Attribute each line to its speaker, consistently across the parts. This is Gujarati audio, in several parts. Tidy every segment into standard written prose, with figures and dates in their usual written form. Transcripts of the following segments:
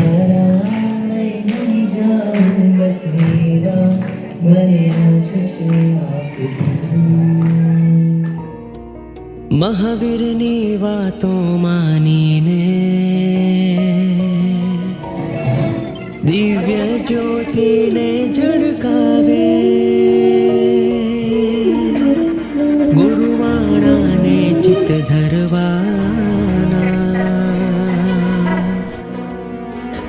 Speaker 1: તારા લઈ નહીં જાઉં બસ હીરા મને આશીષ આપી
Speaker 2: મહાવીરની વાતો માનીને દિવ્ય જ્યોતિને ઝળકાવે ગુરુવાણાને ચિત્ત ધરવાના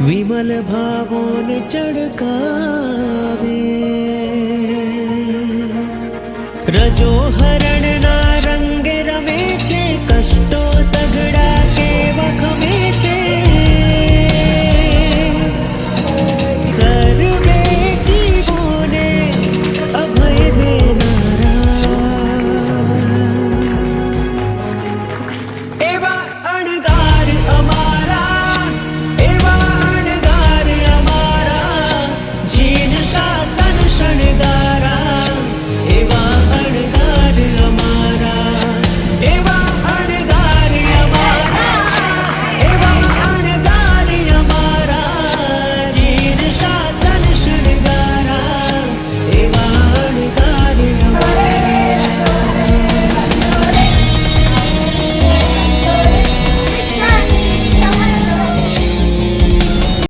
Speaker 2: વિમલ ભાવોને ચડકાવે રજો હરણના